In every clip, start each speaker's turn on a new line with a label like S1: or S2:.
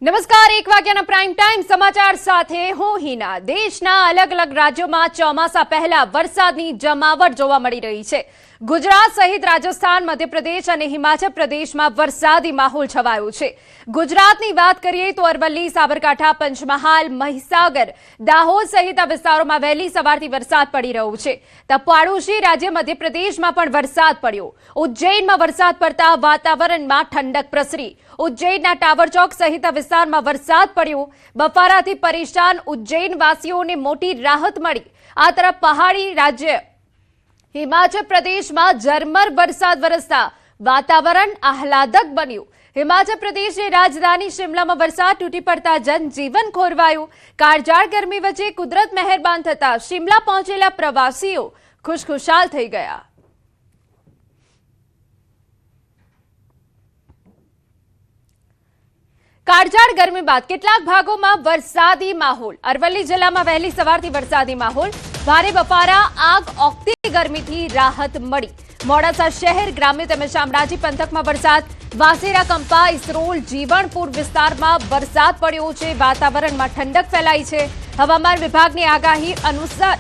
S1: નમસ્કાર, 1 વાગ્યાના prime time સમાચાર સાથે હું હિના। દેશના અલગ અલગ રાજ્યોમાં ચોમાસા પહેલા વરસાદની જમાવટ જોવા મળી રહી છે। ગુજરાત સહિત રાજસ્થાન, મધ્યપ્રદેશ અને હિમાચલ પ્રદેશમાં વરસાદી માહોલ છવાયો છે। ગુજરાતની વાત કરીએ તો અરવલ્લી, સાબરકાંઠા, પંચમહાલ, મહીસાગર, દાહોદ સહિત વિસ્તારોમાં વહેલી સવારથી વરસાદ પડી રહ્યો છે। તો પાડોશી રાજ્ય મધ્યપ્રદેશમાં પણ વરસાદ પડ્યો। ઉજ્જૈનમાં વરસાદ પડતા વાતાવરણમાં ઠંડક પ્રસરી। ઉજ્જૈનના ટાવર ચોક સહિત વિસ્તારમાં વરસાદ પડ્યો। બફારાથી પરેશાન ઉજ્જૈનવાસીઓને મોટી રાહત મળી। આ તરફ પહાડી રાજ્ય હિમાચલ પ્રદેશમાં ઝરમર વરસાદ વરસતા વાતાવરણ આહલાદક બન્યું। હિમાચલ પ્રદેશની રાજધાની શિમલામાં વરસાદ તૂટી પડતા જનજીવન ખોરવાયું। કાળઝાળ ગરમી વચ્ચે કુદરત મહેરબાન થતા શિમલા પહોંચેલા પ્રવાસીઓ ખુશખુશાલ થઈ ગયા। કાળઝાળ ગરમી બાદ કેટલાક ભાગોમાં વરસાદી માહોલ। અરવલ્લી જિલ્લામાં વહેલી સવારથી વરસાદી માહોલ। ભારે બફારા, આગ ઓગતી ગરમીથી રાહત મળી। મોડાસા શહેર, ગ્રામ્ય તેમજ શામળાજી પંથકમાં વરસાદ। વાસેરા, કંપા, ઇસરોલ, જીવણપુર વિસ્તારમાં વરસાદ પડ્યો છે। વાતાવરણમાં ઠંડક ફેલાઈ છે। હવામાન વિભાગની આગાહી અનુસાર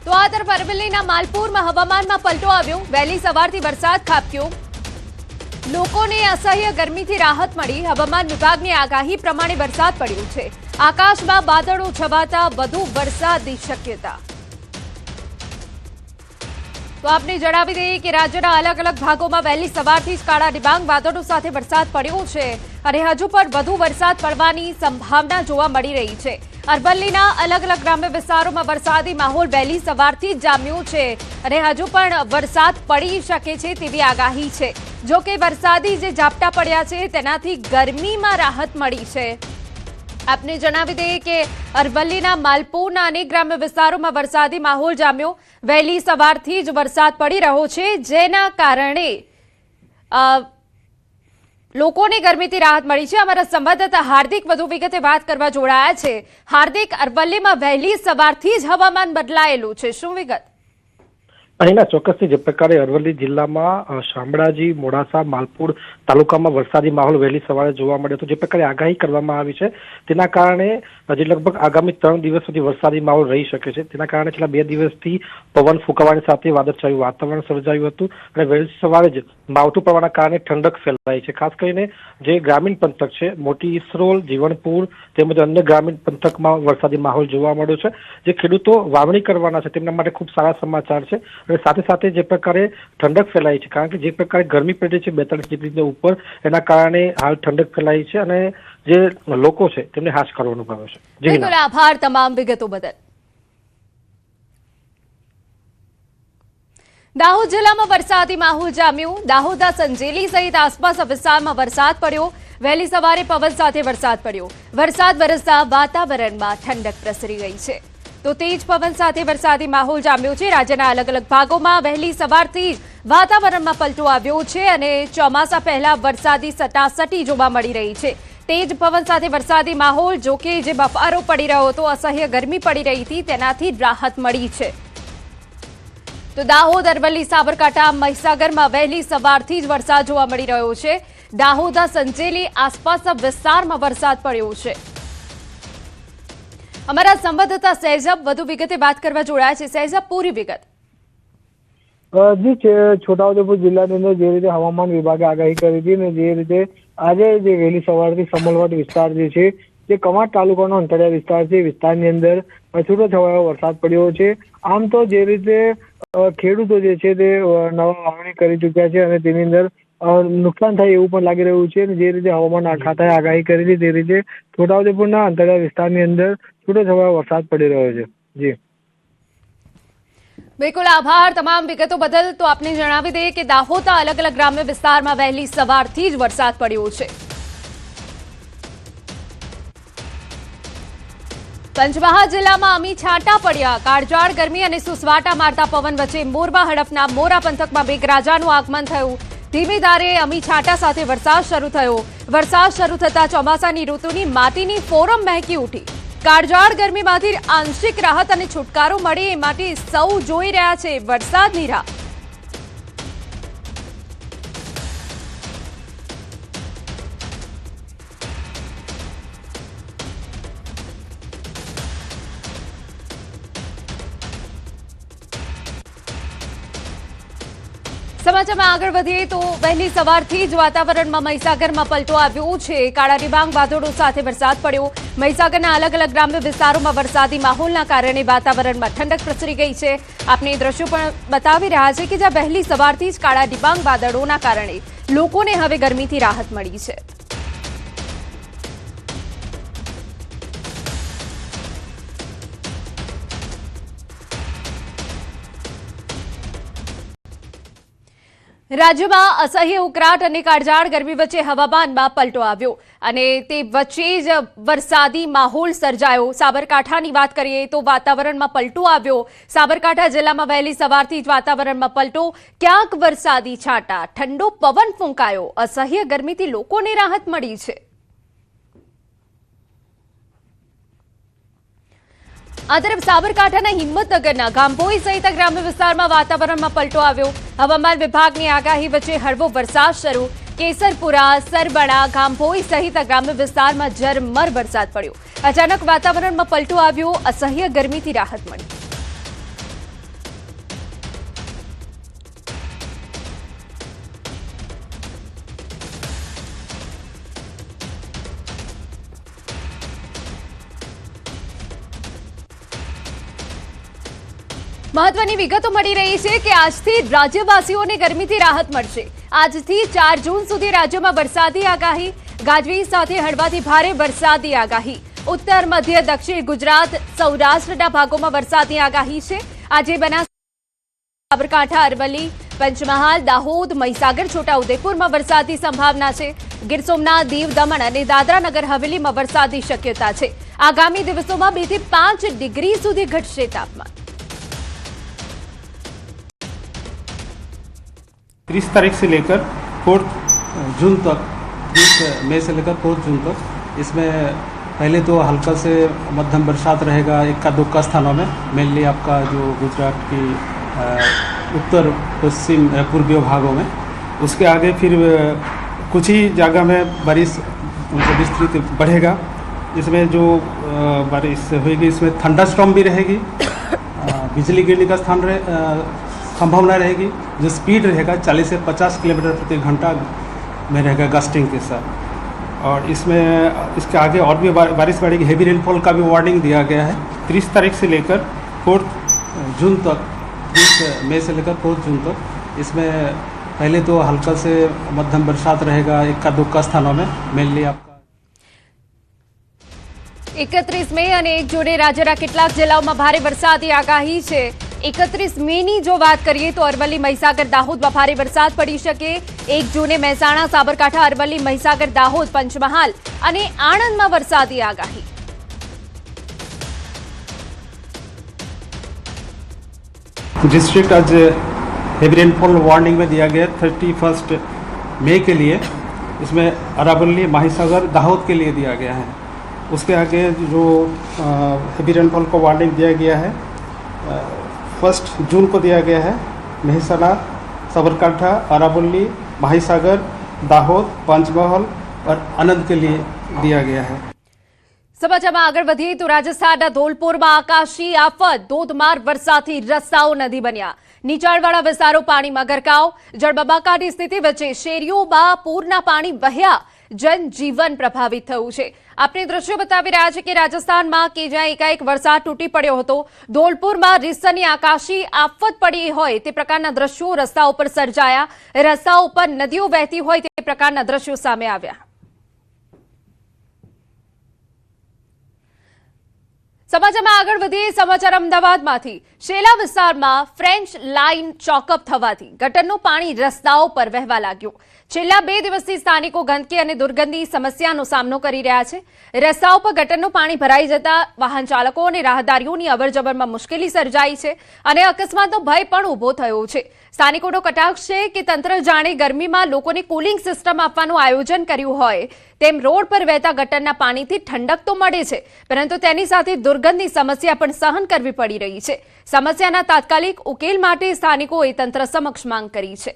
S1: તો આ તરફ અરવલ્લીના માલપુરમાં હવામાનમાં પલટો આવ્યો। વહેલી સવારથી વરસાદ ખાબક્યો। લોકોને અસહ્ય ગરમીથી રાહત મળી। હવામાન વિભાગની આગાહી પ્રમાણે વરસાદ પડ્યો છે। આકાશમાં વાદળો છવાતા વધુ વરસાદની શક્યતા। તો આપને જણાવી દઈએ કે રાજ્યના અલગ અલગ ભાગોમાં વહેલી સવારથી જ કાળા ડિબાંગ વાદળો સાથે વરસાદ પડ્યો છે અને હજુ પણ વધુ વરસાદ પડવાની સંભાવના જોવા મળી રહી છે। અરવલ્લીના અલગ અલગ ગ્રામ્ય વિસ્તારોમાં વરસાદી માહોલ વહેલી સવારથી જ જામ્યો છે અને હજુ પણ વરસાદ પડી શકે છે તેવી આગાહી છે। જો કે વરસાદી જે ઝાપટા પડ્યા છે તેનાથી ગરમીમાં રાહત મળી છે। આપને જણાવી દઈએ કે અરવલ્લીના માલપુરના અનેક ગ્રામ્ય વિસ્તારોમાં વરસાદી માહોલ જામ્યો। વહેલી સવારથી જ વરસાદ પડી રહ્યો છે, જેના કારણે લોકોને ગરમીથી રાહત મળી છે। અમારા સંવાદદાતા હાર્દિક વધુ વિગતે વાત કરવા જોડાયા છે। હાર્દિક, અરવલ્લીમાં વહેલી સવારથી જ હવામાન બદલાયેલું છે, શું વિગત?
S2: અહીંના ચોક્કસથી જે પ્રકારે અરવલ્લી જિલ્લામાં શામળાજી, મોડાસા, માલપુર તાલુકામાં વરસાદી માહોલ વહેલી સવારે જોવા મળ્યો હતો। જે પ્રકારે આગાહી કરવામાં આવી છે તેના કારણે હજી લગભગ આગામી 3 દિવસ સુધી વરસાદી માહોલ રહી શકે છે। તેના કારણે છેલ્લા 2 દિવસથી પવન ફૂંકાવાની સાથે વાદળછાયું વાતાવરણ સર્જાયું હતું અને વહેલી સવારે જ માવઠું પડવાના કારણે ઠંડક ફેલાઈ છે। ખાસ કરીને જે ગ્રામીણ પંથક છે, મોટી ઇસરોલ, જીવણપુર તેમજ અન્ય ગ્રામીણ પંથકમાં વરસાદી માહોલ જોવા મળ્યો છે। જે ખેડૂતો વાવણી કરવાના છે તેમના માટે ખૂબ સારા સમાચાર છે અને સાથે સાથે જે પ્રકારે ઠંડક ફેલાઈ છે, કારણ કે જે પ્રકારે ગરમી પડી છે 42 ડિગ્રીની ઉપર, એના કારણે હાલ ઠંડક ફેલાઈ છે અને જે લોકો છે તેમને હાશકારો અનુભવે છે।
S1: બિલકુલ, આભાર તમામ વિગતો બદલ। દાહોદ જિલ્લામાં વરસાદી માહોલ જામ્યો। દાહોદના સંજેલી સહિત આસપાસના વિસ્તારમાં વરસાદ પડ્યો। વહેલી સવારે પવન સાથે વરસાદ પડ્યો। વરસાદ વરસતા વાતાવરણમાં ઠંડક પ્રસરી ગઈ છે। તો તેજ પવન સાથે વરસાદી માહોલ જામ્યો છે। રાજ્યના અલગ અલગ ભાગોમાં વહેલી સવારથી વાતાવરણમાં પલટો આવ્યો છે અને ચોમાસા પહેલા વરસાદી સટાસટી જોવા મળી રહી છે। તેજ પવન સાથે વરસાદી માહોલ, જો કે જે બફારો પડી રહ્યો હતો, અસહ્ય ગરમી પડી રહી હતી, તેનાથી રાહત મળી છે। તો દાહોદ, અરવલ્લી, સાબરકાંઠા, મહીસાગરમાં વહેલી સવારથી જ વરસાદ જોવા મળી રહ્યો છે। દાહોદના સંજેલી આસપાસના વિસ્તારમાં વરસાદ પડ્યો છે। અમારા સંવાદદાતા સહેજબ વધુ વિગતે વાત કરવા જોડાયા છે। સહેજબ, પૂરી વિગત।
S3: જી, છોટાઉદેપુર જિલ્લાની અંદર જે રીતે હવામાન વિભાગે આગાહી કરી હતી ને જે રીતે આજે જે વહેલી સવારથી સમલવટ વિસ્તાર જે છે તે કવાંટ તાલુકાનો અંતરિયાળ વિસ્તાર છે, વિસ્તારની અંદર છૂટોછવાયો વરસાદ પડ્યો છે। આમ તો જે રીતે ખેડૂતો જે છે તે નવા વાવણી કરી ચૂક્યા છે અને તેની અંદર નુકસાન થાય એવું પણ લાગી રહ્યું છે। જે રીતે હવામાન ખાતાએ આગાહી કરી હતી તે રીતે છોટાઉદેપુરના અંતરિયાળ વિસ્તારની અંદર છૂટોછવાયો વરસાદ પડી રહ્યો છે। જી
S1: બિલકુલ, આભાર તમામ વિગતો બદલ। તો આપને જણાવી દઈએ કે દાહોદના અલગ અલગ ગ્રામ્ય વિસ્તારમાં વહેલી સવારથી જ વરસાદ પડ્યો છે। પંચમહાલ જિલ્લામાં અમી છાંટા પડ્યા. કાળઝાળ ગરમી અને સુસવાટા મારતા પવન વચ્ચે મોરબા હડફના મોરા પંથકમાં મેઘરાજાનું આગમન થયું. ધીમી ધારે અમી છાંટા સાથે વરસાદ શરૂ થયો. વરસાદ શરૂ થતા ચોમાસાની ઋતુની માટીની ફોરમ મહેકી ઉઠી. કાળઝાળ ગરમીમાંથી આંશિક રાહત અને છુટકારો મળે એ માટે સૌ જોઈ રહ્યા છે વરસાદની રાહ. સમાચારમાં આગળ વધીએ તો વહેલી સવારથી જ વાતાવરણમાં મહીસાગરમાં પલટો આવ્યો છે. કાળા ડિબાંગ વાદળો સાથે વરસાદ પડ્યો. મહીસાગરના અલગ અલગ ગ્રામ્ય વિસ્તારોમાં વરસાદી માહોલના કારણે વાતાવરણમાં ઠંડક પ્રસરી ગઈ છે. આપણે દ્રશ્યો પણ બતાવી રહ્યા છે કે જ્યાં વહેલી સવારથી જ કાળા ડિબાંગ વાદળોના કારણે લોકોને હવે ગરમીથી રાહત મળી છે. રાજ્યમાં અસહ્ય ઉકળાટ અને કાળઝાળ ગરમી વચ્ચે હવામાનમાં પલટો આવ્યો અને તે વચ્ચે જ વરસાદી માહોલ સર્જાયો. સાબરકાંઠાની વાત કરીએ તો વાતાવરણમાં પલટો આવ્યો. સાબરકાંઠા જિલ્લામાં વહેલી સવારથી જ વાતાવરણમાં પલટો. ક્યાંક વરસાદી છાંટા, ઠંડો પવન ફૂંકાયો. અસહ્ય ગરમીથી લોકોને રાહત મળી છે. આ તરફ સાબરકાંઠાના હિંમતનગરના ગામભોઈ સહિત ગ્રામ્ય વિસ્તારમાં વાતાવરણમાં પલટો આવ્યો. હવામાન વિભાગની આગાહી વચ્ચે હળવો વરસાદ શરૂ. કેસરપુરા, સરબણા, ગામભોઈ સહિત ગ્રામ્ય વિસ્તારમાં ઝરમર વરસાદ પડ્યો. અચાનક વાતાવરણમાં પલટો આવ્યો. અસહ્ય ગરમીથી રાહત મળી. મહત્વની વિગતો મળી રહી છે કે આજથી રાજ્યવાસીઓને ગરમીથી રાહત મળશે. આજથી 4 જૂન સુધી રાજ્યમાં વરસાદી આગાહી. ગાજવીજ સાથે હળવાથી ભારે વરસાદની આગાહી. ઉત્તર, મધ્ય, દક્ષિણ ગુજરાત, સૌરાષ્ટ્રના ભાગોમાં વરસાદની આગાહી છે. આજે બનાસકાંઠા, સાબરકાંઠા, અરવલ્લી, પંચમહાલ, દાહોદ, મહીસાગર, છોટાઉદેપુરમાં વરસાદની સંભાવના છે. ગીર સોમનાથ, દીવ, દમણ અને દાદરા નગર હવેલીમાં વરસાદની શક્યતા છે. આગામી દિવસોમાં 2 થી 5 ડિગ્રી સુધી ઘટશે તાપમાન.
S4: 30 तारीख से लेकर 4 जून तक, 30 मई से लेकर 4 जून तक, इसमें पहले तो हल्का से मध्यम बरसात रहेगा इक्का दुक्का स्थानों में, मेनली आपका जो गुजरात की उत्तर पश्चिम पूर्वीय भागों में. उसके आगे फिर कुछ ही जगह में बारिश विस्तृत बढ़ेगा. इसमें जो बारिश होगी इसमें थंडरस्टॉर्म भी रहेगी, बिजली गिरने का संभावना रहेगी. जो स्पीड रहेगा 40 से 50 किलोमीटर प्रति घंटा में रहेगा गस्टिंग के साथ. और इसमें इसके आगे और भी बारिश बढ़ेगी. हेवी रेनफॉल का भी वार्निंग दिया गया है. 30 तारीख से लेकर 4 जून तक, 30 मई से लेकर 4 जून तक, इसमें पहले तो हल्का से मध्यम बरसात रहेगा इक्का दुक्का स्थानों में, मेनली आपका
S1: 31 મે અને 1 જૂને રાજ્યના કેટલાક જિલ્લાઓમાં ભારે વરસાદની આગાહી છે. 31 મેની જો વાત કરીએ તો અરવલ્લી, મહીસાગર, દાહોદમાં ભારે વરસાદ પડી શકે. 1 જૂને મહેસાણા, સાબરકાંઠા, અરવલ્લી, મહીસાગર, દાહોદ, પંચમહાલ અને આણંદમાં વરસાદની આગાહી.
S4: डिस्ट्रिक्ट आज हेवी रेनफॉल वार्निंग में दिया गया 31 मई के लिए. इसमें अरावली, महिसागर, दाहोद के लिए दिया गया है. उसके आगे जो हेवी रेनफॉल को वार्निंग दिया गया है 1 जून को दिया गया है. मेहसाना, साबरकांठा, अरावली, महिसागर, दाहोद, पंचमहल और आनंद के लिए दिया गया है.
S1: સમાચારમાં આગળ વધીએ તો રાજસ્થાનના ધોલપુરમાં આકાશી આફત. ધોધમાર વરસાદથી રસ્તાઓ નદી બન્યા. નીચાણવાળા વિસ્તારો પાણીમાં ગરકાવ. જળબંબાકારની સ્થિતિ વચ્ચે શેરીઓમાં પૂરના પાણી વહ્યા. જનજીવન પ્રભાવિત થયું છે. આપણે દ્રશ્યો બતાવી રહ્યા છે કે રાજસ્થાનમાં કે જ્યાં એકાએક વરસાદ તૂટી પડ્યો હતો, ધોલપુરમાં રીસની આકાશી આફત પડી હોય તે પ્રકારના દ્રશ્યો રસ્તાઓ પર સર્જાયા. રસ્તાઓ પર નદીઓ વહેતી હોય તે પ્રકારના દ્રશ્યો સામે આવ્યા. સમાચારમાં આગળ વધીએ. સમાચાર અમદાવાદમાંથી. શેલા વિસ્તારમાં ફ્રેન્ચ લાઇન ચોકઅપ થવાથી ગટરનું પાણી રસ્તાઓ પર વહેવા લાગ્યું. છેલ્લા 2 દિવસથી સ્થાનિકો ગંદકી અને દુર્ગંધની સમસ્યાનો સામનો કરી રહ્યા છે. રસ્તાઓ પર ગટરનું પાણી ભરાઈ જતા વાહન ચાલકો અને રાહદારીઓની અવરજવરમાં મુશ્કેલી સર્જાઈ છે અને અકસ્માતનો ભય પણ ઊભો થયો છે. સ્થાનિકોનો કટાક્ષ છે કે તંત્ર જાણે ગરમીમાં લોકોને કુલિંગ સિસ્ટમ આપવાનું આયોજન કર્યું હોય તેમ રોડ પર વહેતા ગટરના પાણીથી ઠંડક તો મળે છે, પરંતુ તેની સાથે દુર્ગંધની સમસ્યા પણ સહન કરવી પડી રહી છે. સમસ્યાના તાત્કાલિક ઉકેલ માટે સ્થાનિકોએ તંત્ર સમક્ષ માંગ કરી છે.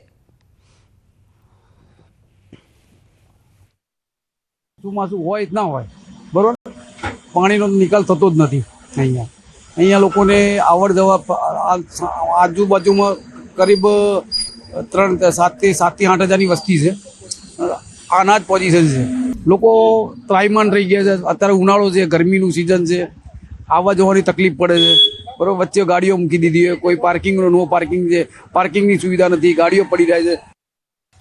S5: ચોમાસું હોય ના હોય બરોબર, પાણીનો નિકાલ થતો જ નથી. અહીંયા લોકોને આવડ જવા આજુબાજુમાં કરીબ 7 થી 8 હજારની વસ્તી છે. આના જ પોઝિશન છે. લોકો ત્રાહિમામ થઈ ગયા છે. અત્યારે ઉનાળો છે, ગરમીનું સિઝન છે, આવવા જવાની તકલીફ પડે છે બરોબર. વચ્ચે ગાડીઓ મૂકી દીધી હોય, કોઈ પાર્કિંગનો નો પાર્કિંગ છે, પાર્કિંગની સુવિધા નથી, ગાડીઓ પડી જાય છે.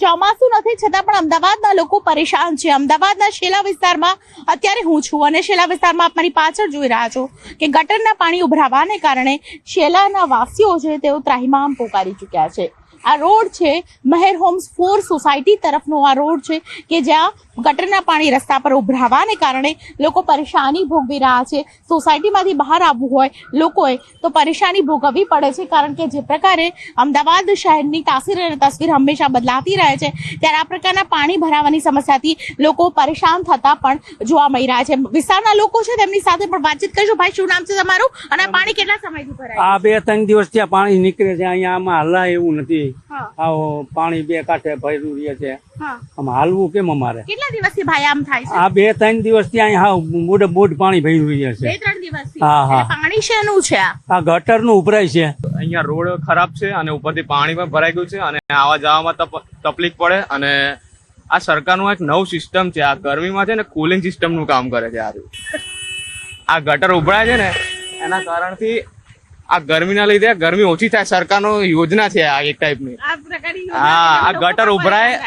S6: ચોમાસું નથી છતાં પણ અમદાવાદના લોકો પરેશાન છે. અમદાવાદના શેલા વિસ્તારમાં અત્યારે હું છું અને શેલા વિસ્તારમાં આપ મારી પાછળ જોઈ રહ્યા છો કે ગટરના પાણી ઉભરાવાને કારણે શેલાના વાસીઓ છે તેઓ ત્રાહિમામ પોકારી ચૂક્યા છે. આ રોડ છે મહેર હોમ્સ 4 સોસાયટી તરફનો આ રોડ છે કે જ્યાં ગટરના પાણી રસ્તા પર ઉભરાવાને કારણે લોકો પરેશાની ભોગવી રહ્યા છે. સોસાયટીમાંથી બહાર આવવું હોય લોકોએ તો પરેશાની ભોગવવી પડે છે, કારણ કે જે પ્રકારે અમદાવાદ શહેરની તાસીર અને તસવીર હંમેશા બદલાતી રહે છે ત્યારે આ પ્રકારના પાણી ભરાવાની સમસ્યાથી લોકો પરેશાન થતા પણ જોવા મળી રહ્યા છે. વિસ્તારના લોકો છે તેમની સાથે પણ વાતચીત કરીશું. ભાઈ, શું નામ છે તમારું અને આ પાણી કેટલા સમયથી ભરાય?
S7: આ 2-3 દિવસથી આ પાણી નીકળે છે. અહીંયા આમાં હાલવા એવું નથી. આવો પાણી બે કાંઠે ભર્યું રહે છે. આમાં હાલવું કેમ અમારે?
S6: કેટલા દિવસથી ભાઈ આમ થાય છે?
S7: આ 2-3 દિવસથી અહીંયા બોડ પાણી ભર્યું રહે છે.
S6: 2-3 દિવસથી.
S7: હા.
S6: પાણી શેનું છે?
S7: આ ગટરનું ઉભરાય છે.
S8: અહીંયા રોડ ખરાબ છે અને ઉપરથી પાણી પણ ભરાઈ ગયું છે અને આવવા જવામાં તકલીફ પડે. અને આ સરકારનું એક નવું સિસ્ટમ છે, આ ગરમીમાં છે ને કુલિંગ સિસ્ટમનું કામ કરે છે. આ ગટર ઉભરાય છે ને એના કારણથી આ ગરમીના લીધે ગરમી ઓછી થાય. સરકારનો યોજના છે આ એક ટાઈપની. હા, આ ગટર ઉભરાય,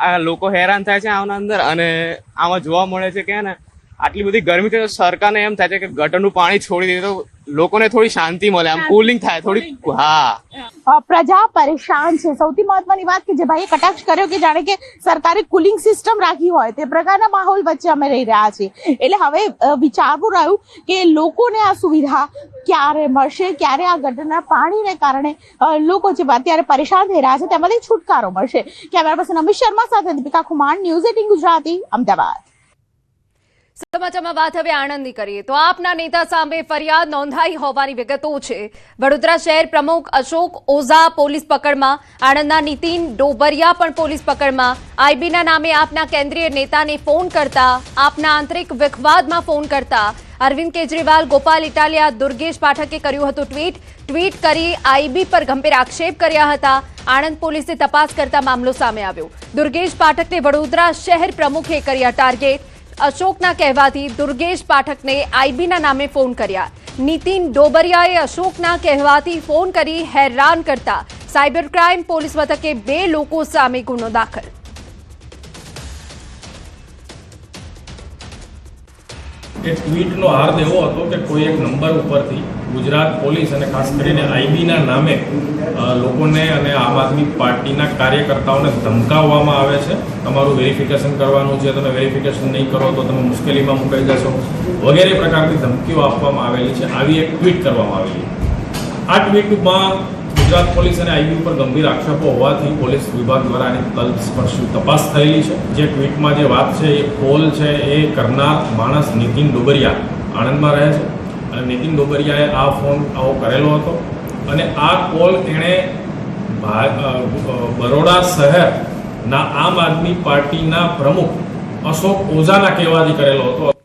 S8: આ લોકો હેરાન થાય છે આના અંદર. અને આમાં જોવા મળે છે કે ને આટલી બધી ગરમી છે તો સરકારને એમ થાય છે કે ગટરનું પાણી છોડી દે તો લોકોને થોડી શાંતિ મળે, આમ કુલિંગ થાય થોડી. હા,
S6: પ્રજા પરેશાન છે. સૌથી મહત્વની વાત કે જે ભાઈએ કટાક્ષ કર્યો કે જાણે કે સરકારે કુલિંગ સિસ્ટમ રાખી હોય તે પ્રકારના માહોલ વચ્ચે અમે રહી રહ્યા છીએ. એટલે હવે વિચારવું રહ્યું કે લોકોને આ સુવિધા ક્યારે મળશે, ક્યારે આ ગટરના પાણીને કારણે લોકો જે અત્યારે પરેશાન થઈ રહ્યા છે તેમાંથી છુટકારો મળશે. કેમેરા પર્સન અમિત શર્મા સાથે દીપિકા ખુમાણ, ન્યૂઝ 18 ગુજરાતી, અમદાવાદ.
S1: સમાચારમાં વાત હવે આણંદની કરીએ તો આપના નેતા સામે ફરિયાદ નોંધાઈ હોવાની વિગતો છે. વડોદરા શહેર પ્રમુખ અશોક ઓઝા પોલીસ પકડમાં, આણંદના નીતિન ડોબરિયા પણ પોલીસ પકડમાં. આઈબીના નામે આપના કેન્દ્રીય નેતાને ફોન કરતા, આપના આંતરિક વિખવાદમાં ફોન કરતા અરવિંદ કેજરીવાલ, ગોપાલ ઇટાલિયા, દુર્ગેશ પાઠકે કર્યું હતું ટ્વીટ કરી આઈબી પર ગંભીર આક્ષેપ કર્યા હતા. આણંદ પોલીસે તપાસ કરતા મામલો સામે આવ્યો. દુર્ગેશ પાઠકને વડોદરા શહેર પ્રમુખે કર્યા ટાર્ગેટ. અશોકના કહેવાથી દુર્ગેશ પાઠકને આઈબીના નામે ફોન કર્યા. નીતિન ડોબરિયાએ અશોકના કહેવાથી ફોન કરી હેરાન કરતા સાયબર ક્રાઇમ પોલીસ મથકે 2 લોકો સામે ગુનો દાખલ.
S9: એ ટ્વીટનો અર્થ એવો હતો કે કોઈ એક નંબર ઉપરથી ગુજરાત પોલીસ અને ખાસ કરીને આઈબીના નામે લોકોને અને આમ આદમી પાર્ટીના કાર્યકર્તાઓને ધમકાવવામાં આવે છે. તમારું વેરિફિકેશન કરવાનું છે, તમે વેરિફિકેશન નહીં કરો તો તમે મુશ્કેલીમાં મુકાઈ જશો વગેરે પ્રકારની ધમકીઓ આપવામાં આવેલી છે. આવી એક ટ્વીટ કરવામાં આવેલી. આ ટ્વીટમાં ગુજરાત પોલીસ અને આઈબી ઉપર ગંભીર આક્ષેપો હોવાથી પોલીસ વિભાગ દ્વારા એની તલસ્પર્શી તપાસ થયેલી છે. જે ટ્વીટમાં જે વાત છે એ કોલ છે એ કરનાર માણસ નીતિન ડોબરિયા આણંદમાં રહે છે. અને નીતિન ડોબરિયાએ આ ફોન આવો કરેલો હતો અને આ કોલ એણે બરોડા શહેરના આમ આદમી પાર્ટીના પ્રમુખ અશોક ઓઝાના કહેવાથી કરેલો હતો.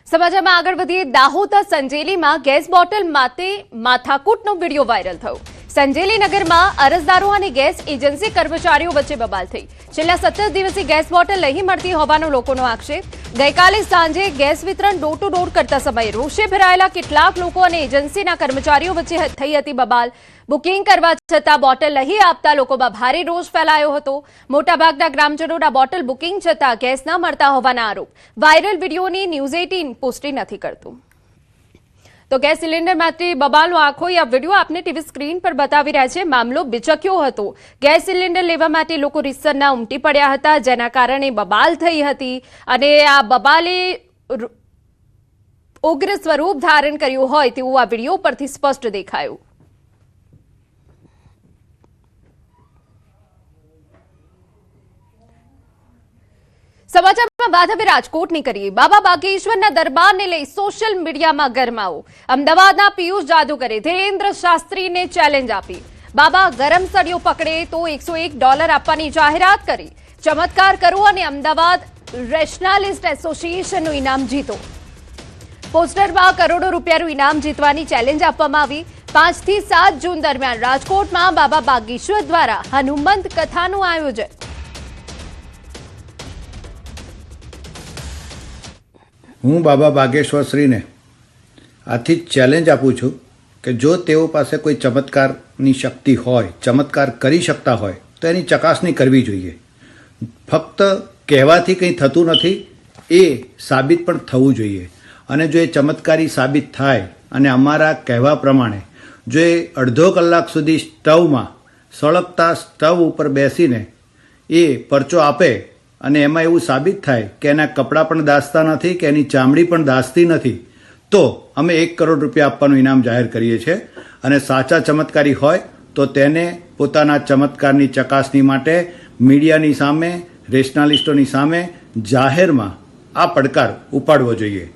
S1: સમાચારમાં આગળ વધીએ. દાહોદના સંજેલીમાં ગેસ બોટલ માટે માથાકૂટનો વિડીયો વાયરલ થયો. સંજેલી નગરમાં અરજદારો અને ગેસ એજન્સી કર્મચારીઓ વચ્ચે બબાલ થઈ. છેલ્લા 17 દિવસથી ગેસ બોટલ નહીં મળતી હોવાનો લોકોનો આક્ષેપ. ગઈકાલે સાંજે ગેસ વિતરણ ડોર ટુ ડોર કરતા સમયે રોષે ભરાયેલા કેટલાક લોકો અને એજન્સીના કર્મચારીઓ વચ્ચે થઈ હતી બબાલ. બુકિંગ કરવા છતાં બોટલ નહીં આપતા લોકોમાં ભારે રોષ ફેલાયો હતો. મોટાભાગના ગ્રામજનોના બોટલ બુકિંગ છતાં ગેસ ન મળતા હોવાના આરોપ. વાયરલ વિડીયોની ન્યૂઝ 18 પુષ્ટિ નથી કરતું. તો ગેસ સિલિન્ડરમાંથી બબાલનો આખો આ વિડીયો આપને ટીવી સ્ક્રીન પર બતાવી રહ્યા છે. મામલો બિચક્યો હતો. ગેસ સિલિન્ડર લેવા માટે લોકો રીતસરના ઉમટી પડ્યા હતા, જેના કારણે બબાલ થઈ હતી અને આ બબાલે ઉગ્ર સ્વરૂપ ધારણ કર્યું હોય તેવું આ વિડીયો પરથી સ્પષ્ટ દેખાયું. સમાચારમાં વાત હવે રાજકોટની કરીએ. બાબા બાગેશ્વરના દરબારને લઈ સોશિયલ મીડિયામાં ગરમાવો. અમદાવાદના પિયુષ જાદુગરે ધીરેન્દ્ર શાસ્ત્રીને ચેલેન્જ આપી. બાબા ગરમ સળિયો પકડે તો $101 આપવાની જાહેરાત કરી. ચમત્કાર કરો અને અમદાવાદ રેશનાલિસ્ટ એસોસિએશનનું ઇનામ જીતો. પોસ્ટરમાં કરોડો રૂપિયાનું ઇનામ જીતવાની ચેલેન્જ આપવામાં આવી. 5 થી 7 જૂન દરમિયાન રાજકોટમાં બાબા બાગેશ્વર દ્વારા હનુમંત કથાનું આયોજન.
S10: હું બાબા બાગેશ્વર શ્રીને આથી ચેલેન્જ આપું છું કે જો તેઓ પાસે કોઈ ચમત્કારની શક્તિ હોય, ચમત્કાર કરી શકતા હોય તો એની ચકાસણી કરવી જોઈએ. ફક્ત કહેવાથી કંઈ થતું નથી, એ સાબિત પણ થવું જોઈએ. અને જો એ ચમત્કારી સાબિત થાય અને અમારા કહેવા પ્રમાણે જો એ અડધો કલાક સુધી સ્ટવમાં સળગતા સ્ટવ ઉપર બેસીને એ પરચો આપે અને એમાં એવું સાબિત થાય કે એના કપડાં પણ દાઝતા નથી કે એની ચામડી પણ દાઝતી નથી, તો અમે $1 કરોડ આપવાનું ઇનામ જાહેર કરીએ છીએ. અને સાચા ચમત્કારી હોય તો તેને પોતાના ચમત્કારની ચકાસણી માટે મીડિયાની સામે, રેશનાલિસ્ટોની સામે જાહેરમાં આ પડકાર ઉપાડવો જોઈએ.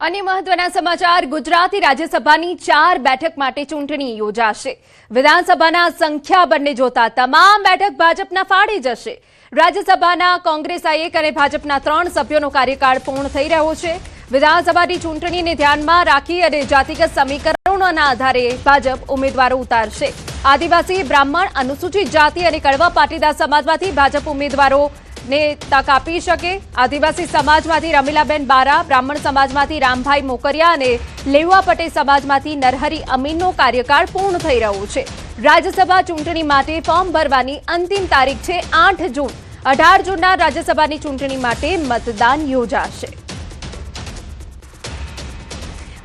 S1: અન્ય મહત્વના સમાચાર. ગુજરાતી રાજ્યસભાની 4 બેઠક માટે ચૂંટણી યોજાશે. વિધાનસભાના સંખ્યાબળને જોતા તમામ બેઠક ભાજપના ફાળે જશે. રાજ્યસભાના કોંગ્રેસ 1 અને ભાજપના 3 સભ્યોનો કાર્યકાળ પૂર્ણ થઈ રહ્યો છે. વિધાનસભાની ચૂંટણીને ધ્યાનમાં રાખી અને જાતિગત સમીકરણોના આધારે ભાજપ ઉમેદવારો ઉતારશે. આદિવાસી, બ્રાહ્મણ, અનુસૂચિત જાતિ અને કડવા પાટીદાર સમાજમાંથી ભાજપ ઉમેદવારો ને તક આપી શકે. આદિવાસી સમાજમાંથી રમીલાબેન બારા, બ્રાહ્મણ સમાજમાંથી રામભાઈ મોકરિયા અને લેવા પટેલ સમાજમાંથી નરહરી અમીનનો કાર્યકાળ પૂર્ણ થઈ રહ્યો છે. રાજ્યસભા ચૂંટણી માટે ફોર્મ ભરવાની અંતિમ તારીખ છે 8 જૂન. 18 જૂનના રાજ્યસભાની ચૂંટણી માટે મતદાન યોજાશે.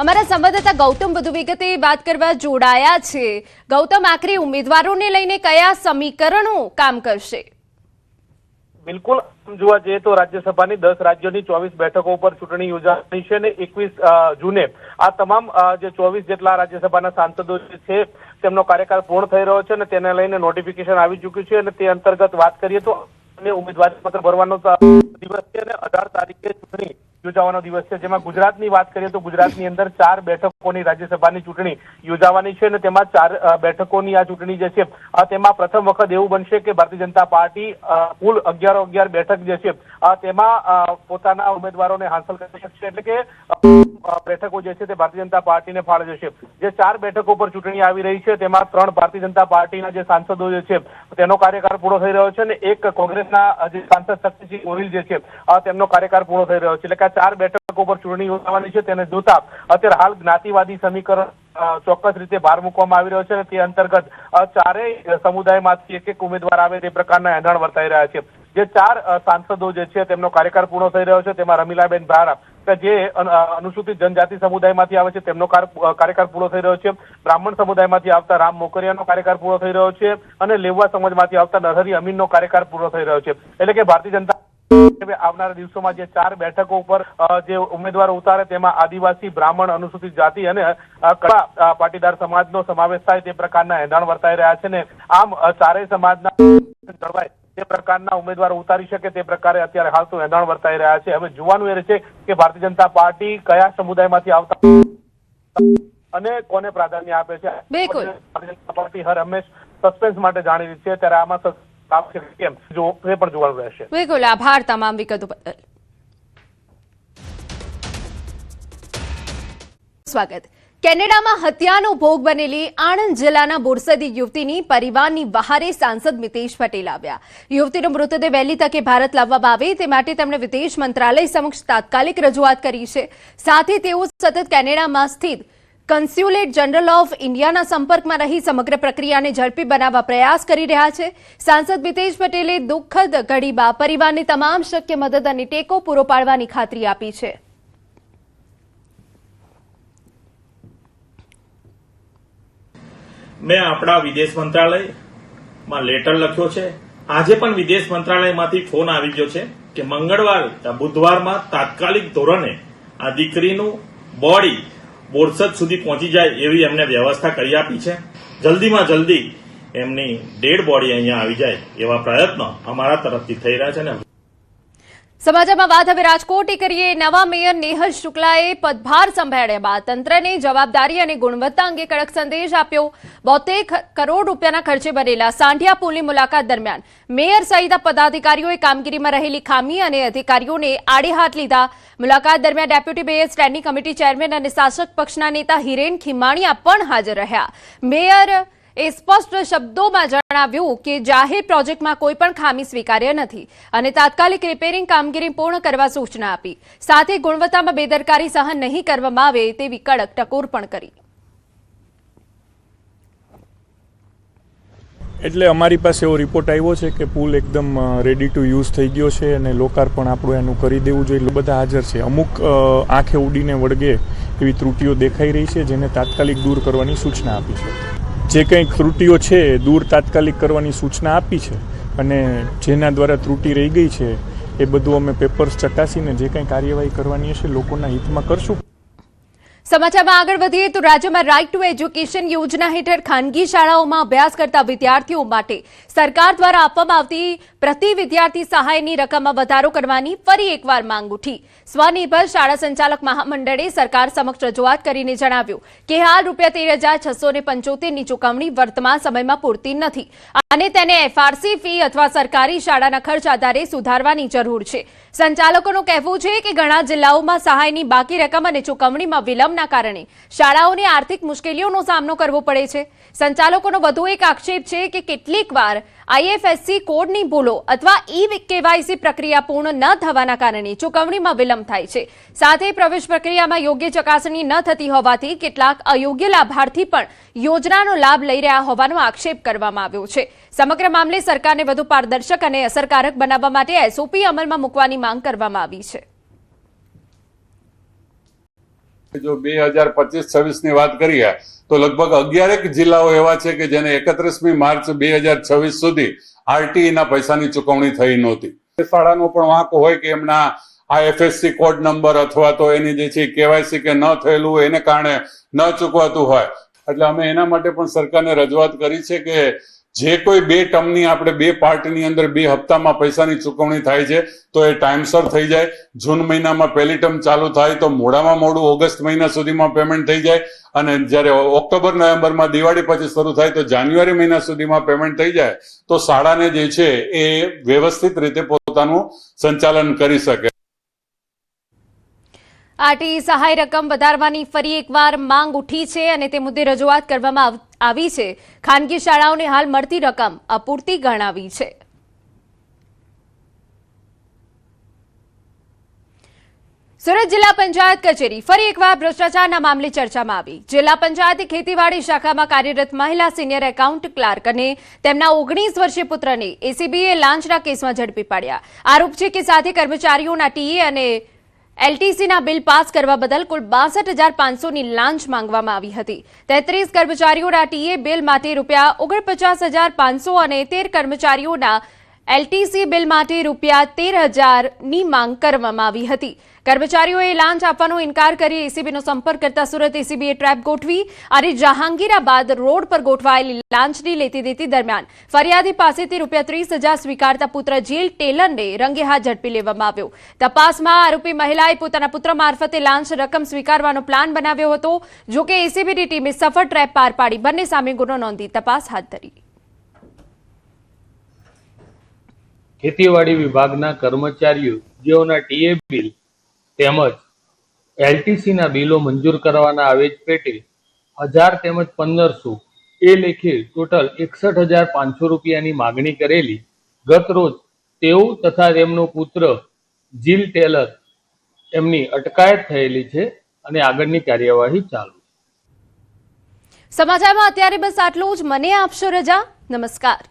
S1: અમારા સંવાદદાતા ગૌતમ વધુ વિગતે વાત કરવા જોડાયા છે. ગૌતમ, આખરે ઉમેદવારોને લઈને કયા સમીકરણો કામ કરશે?
S2: બિલકુલ, જોવા જઈએ તો રાજ્યસભાની 10 રાજ્યોની 24 બેઠકો ઉપર ચૂંટણી યોજાવાની છે અને 21 જૂને આ તમામ જે 24 જેટલા રાજ્યસભાના સાંસદો છે તેમનો કાર્યકાળ પૂર્ણ થઈ રહ્યો છે અને તેને લઈને નોટિફિકેશન આવી ચૂક્યું છે. અને તે અંતર્ગત વાત કરીએ તો ઉમેદવારી પત્ર ભરવાનો દિવસ છે અને 18 તારીખે ચૂંટણી યોજાવાનો દિવસ છે. જેમાં ગુજરાતની વાત કરીએ તો ગુજરાતની અંદર 4 બેઠકોની રાજ્યસભાની ચૂંટણી યોજાવાની છે અને તેમાં 4 બેઠકોની આ ચૂંટણી જે છે તેમાં પ્રથમ વખત એવું બનશે કે ભારતીય જનતા પાર્ટી કુલ 11 બેઠક જે છે તેમાં પોતાના ઉમેદવારોને હાંસલ કરી શકશે. એટલે કે બેઠકો જે છે તે ભારતીય જનતા પાર્ટીને ફાળે જશે. જે 4 બેઠકો પર ચૂંટણી આવી રહી છે તેમાં 3 ભારતીય જનતા પાર્ટીના જે સાંસદો જે છે તેનો કાર્યકાળ પૂરો થઈ રહ્યો છે અને એક કોંગ્રેસના જે સાંસદ શક્તિસિંહ ગોહિલ જે છે તેમનો કાર્યકાળ પૂરો થઈ રહ્યો છે. એટલે કે 4 બેઠકો પર ચૂંટણી યોજાવાની છે તેને જોતા અત્યારે હાલ જ્ઞાતિવાદી સમીકરણ ચોક્કસ રીતે ભાર મૂકવામાં આવી રહ્યો છે અને તે અંતર્ગત 4 સમુદાયમાંથી એક ઉમેદવાર આવે તે પ્રકારના એંધાણ વર્તાઈ રહ્યા છે. જે 4 સાંસદો જે છે તેમનો કાર્યકાળ પૂર્ણ થઈ રહ્યો છે તેમાં રમીલાબેન બારા જે અનુસૂચિત જનજાતિ સમુદાયમાંથી આવે છે તેમનો કાર્યકાળ પૂરો થઈ રહ્યો છે. બ્રાહ્મણ સમુદાયમાંથી આવતા રામ મોકરિયાનો કાર્યકાળ પૂરો થઈ રહ્યો છે અને લેવા સમાજમાંથી આવતા નરહરી અમીનનો કાર્યકાળ પૂરો થઈ રહ્યો છે. એટલે કે ભારતીય જનતા આવનારા દિવસોમાં જે 4 બેઠકો ઉપર જે ઉમેદવારો ઉતારે તેમાં આદિવાસી, બ્રાહ્મણ, અનુસૂચિત જાતિ અને કડવા પાટીદાર સમાજનો સમાવેશ થાય તે પ્રકારના એંધાણ વર્તાઈ રહ્યા છે ને આમ 4 સમાજના જળવાય તે પ્રકારના ઉમેદવારો ઉતારી શકે તે પ્રકારે અત્યારે હાલ તો એંધાણ વર્તાઈ રહ્યા છે. હવે જોવાનું એ રહેશે કે ભારતીય જનતા પાર્ટી કયા સમુદાયમાંથી આવતા અને કોને પ્રાધાન્ય આપે છે.
S1: બિલકુલ,
S2: ભારતીય જનતા પાર્ટી હર હંમેશ સસ્પેન્સ માટે જાણીતી છે, ત્યારે આમાં કેમ જો એ પણ જોવાનું રહેશે.
S1: બિલકુલ, આભાર તમામ વિગતો બદલ. સ્વાગત. કેનેડામાં હત્યાનો ભોગ બનેલી આણંદ જિલ્લાના બોરસદી યુવતીની પરિવારની વહારે સાંસદ મિતેશ પટેલ આવ્યા. યુવતીનો મૃતદેહ વહેલી તકે ભારત લાવવામાં આવે તે માટે તેમણે વિદેશ મંત્રાલય સમક્ષ તાત્કાલિક રજૂઆત કરી છે. સાથે તેઓ સતત કેનેડામાં સ્થિત કન્સ્યુલેટ જનરલ ઓફ ઇન્ડિયાના સંપર્કમાં રહી સમગ્ર પ્રક્રિયાને ઝડપી બનાવવા પ્રયાસ કરી રહ્યા છે. સાંસદ મિતેશ પટેલે દુઃખદ ઘડીમાં પરિવારને તમામ શક્ય મદદ અને ટેકો પૂરો પાડવાની ખાતરી આપી છે.
S9: મેં આપણા વિદેશ મંત્રાલયમાં લેટર લખ્યો છે. આજે પણ વિદેશ મંત્રાલયમાંથી ફોન આવી ગયો છે કે બુધવારમાં તાત્કાલિક ધોરણે આ દીકરીનું બોડી બોરસદ સુધી પહોંચી જાય એવી એમને વ્યવસ્થા કરી આપી છે. જલ્દીમાં જલ્દી એમની ડેડ બોડી અહીંયા આવી જાય એવા પ્રયત્નો અમારા તરફથી થઈ રહ્યા છે ને.
S1: સમાચારમાં વાત હવે રાજકોટથી કરીએ. નવા મેયર નેહલ શુક્લાએ પદભાર સંભાળ્યા બાદ તંત્રને જવાબદારી અને ગુણવત્તા અંગે કડક સંદેશ આપ્યો. 72 કરોડ રૂપિયાના ખર્ચે બનેલા સાંઢિયા પુલની મુલાકાત દરમિયાન મેયર સહિત પદાધિકારીઓએ કામગીરીમાં રહેલી ખામી અને અધિકારીઓને આડે હાથ લીધા. મુલાકાત દરમિયાન deputy mayor standing committee chairman અને શાસક પક્ષના નેતા હિરેન ખીમાણીયા પણ હાજર રહ્યા. મેયર એ સ્પષ્ટ શબ્દોમાં જણાવ્યું કે જાહેર પ્રોજેક્ટમાં કોઈ પણ ખામી સ્વીકાર્ય નથી અને તાત્કાલિક રિપેરિંગ કામગીરી પૂર્ણ કરવા સૂચના આપી. સાથે ગુણવત્તામાં બેદરકારી સહન નહીં કરવામાં આવે તેવી કડક ટકોર પણ કરી.
S11: એટલે અમારી પાસે એવો રિપોર્ટ આવ્યો છે કે પુલ એકદમ રેડી ટુ યુઝ થઈ ગયો છે અને લોકાર્પણ આપણું એનું કરી દેવું જોઈએ. બધા હાજર છે. અમુક આંખે ઉડીને વળગે એવી ત્રુટીઓ દેખાઈ રહી છે જેને તાત્કાલિક દૂર કરવાની સૂચના આપી છે. જે કંઈ ત્રુટીઓ છે દૂર તાત્કાલિક કરવાની સૂચના આપી છે અને જેના દ્વારા ત્રુટી રહી ગઈ છે એ બધું અમે પેપર્સ ચકાસીને જે કંઈ કાર્યવાહી કરવાની હશે લોકોના હિતમાં કરશું.
S1: સમાચારમાં આગળ વધીએ તો રાજ્યમાં રાઇટ ટુ એજ્યુકેશન યોજના હેઠળ ખાનગી શાળાઓમાં અભ્યાસ કરતા વિદ્યાર્થીઓ માટે સરકાર દ્વારા આપવામાં આવતી પ્રતિ વિદ્યાર્થી સહાયની રકમમાં વધારો કરવાની ફરી એકવાર માંગ ઉઠી. સ્વનિર્ભર શાળા સંચાલક મહામંડળે સરકાર સમક્ષ રજૂઆત કરીને જણાવ્યું કે હાલ ₹13,675ની ચૂકવણી વર્તમાન સમયમાં પૂરતી નથી અને તેને એફઆરસી ફી અથવા સરકારી શાળાના ખર્ચ આધારે સુધારવાની જરૂર છે. સંચાલકોનું કહેવું છે કે ઘણા જિલ્લાઓમાં સહાયની બાકી રકમ અને ચૂકવણીમાં વિલંબના કારણે શાળાઓને આર્થિક મુશ્કેલીઓનો સામનો કરવો પડે છે. સંચાલકોનો વધુ એક આક્ષેપ છે કે કેટલીક વાર આઈએફએસસી કોડની ભૂલો અથવા ઈ-કેવાયસી પ્રક્રિયા પૂર્ણ ન થવાના કારણે ચૂકવણીમાં વિલંબ થાય છે. સાથે પ્રવેશ પ્રક્રિયામાં યોગ્ય ચકાસણી ન થતી હોવાથી કેટલાક અયોગ્ય લાભાર્થી પણ યોજનાનો લાભ લઈ રહ્યા હોવાનો આક્ષેપ કરવામાં આવ્યો છે. સમગ્ર મામલે સરકારને વધુ પારદર્શક અને અસરકારક બનાવવા માટે એસઓપી અમલમાં મૂકવાની માંગ કરવામાં આવી છે.
S12: જો 2025-26 ની વાત કરીએ તો લગભગ 11 જિલ્લાઓ એવા છે કે જેને 31મી માર્ચ 2026 સુધી આરટીઈ ના પૈસાની ચૂકવણી થઈ નહોતી. શાળાનો પણ વાંક હોય કે એમના આઈએફએસસી કોડ નંબર અથવા તો એની જે છે કેવાયસી કે ન થયેલું હોય એને કારણે ન ચૂકવાતું હોય. એટલે અમે એના માટે પણ સરકારને રજૂઆત કરી છે કે જે કોઈ 2 ટર્મની આપણે 2 પાર્ટની અંદર 2 હપ્તામાં પૈસાની ચૂકવણી થાય છે તો એ ટાઈમસર થઈ જાય. જૂન મહિનામાં પહેલી ટર્મ ચાલુ થાય તો મોડામાં મોડું ઓગસ્ટ મહિના સુધીમાં પેમેન્ટ થઈ જાય અને જ્યારે ઓક્ટોબર નવેમ્બરમાં દિવાળી પછી શરૂ થાય તો જાન્યુઆરી મહિના સુધીમાં પેમેન્ટ થઈ જાય તો શાળાને જે છે એ વ્યવસ્થિત રીતે પોતાનું સંચાલન કરી શકે.
S1: આરટીઈ સહાય રકમ વધારવાની ફરી એકવાર માંગ ઉઠી છે અને તે મુદ્દે રજૂઆત કરવામાં આવી છે. ખાનગી શાળાઓને હાલ મળતી રકમ અપૂરતી ગણાવી છે. સુરત જિલ્લા પંચાયત કચેરી ફરી એકવાર ભ્રષ્ટાચારના મામલે ચર્ચામાં આવી. જિલ્લા પંચાયતે ખેતીવાડી શાખામાં કાર્યરત મહિલા સિનિયર એકાઉન્ટ ક્લાર્ક અને તેમના 19 વર્ષીય પુત્રને એસીબીએ લાંચના કેસમાં ઝડપી પાડ્યા. આરોપ છે કે સાથે કર્મચારીઓના ટીએ અને એલટીસીના બિલ પાસ કરવા બદલ કુલ 62,500ની લાંચ માંગવામાં આવી હતી. 33 કર્મચારીઓના ટીએ બિલ માટે ₹49,500 અને 13 કર્મચારીઓના એલટીસી બિલ માટે ₹13,000ની માંગ કરવામાં આવી હતી. કર્મચારીઓએ લાંચ આપવાનો ઇનકાર કરી એસીબીનો સંપર્ક કરતા સુરત એસીબીએ ટ્રેપ ગોઠવી અને જહાંગીરાબાદ રોડ પર ગોઠવાયેલી લાંચની લેતી દેતી દરમિયાન ફરિયાદી પાસેથી ₹30,000 સ્વીકારતા પુત્ર જીલ ટેલરને રંગે હાથ ઝડપી લેવામાં આવ્યો. તપાસમાં આરોપી મહિલાએ પોતાના પુત્ર મારફતે લાંચ રકમ સ્વીકારવાનો પ્લાન બનાવ્યો હતો. જોકે એસીબીની ટીમે સફળ ટ્રેપ પાર પાડી બંને સામે ગુનો નોંધી તપાસ હાથ ધરી.
S13: ખેતીવાડી વિભાગના કર્મચારીઓ જેઓના ટીએ બિલ તેમજ એલટીસીના બિલો મંજૂર કરવાના આવેજ પેટે 1000 તેમજ 1500 એ લેખે ટોટલ ₹61,500ની માગણી કરેલી ગત રોજ તેઓ તથા તેમનો પુત્ર જીલ ટેલર એમની અટકાયત થયેલી છે અને આગળની કાર્યવાહી ચાલુ છે.
S1: સમાચારમાં અત્યારે બસ આટલું જ. મને આપશો રજા. નમસ્કાર.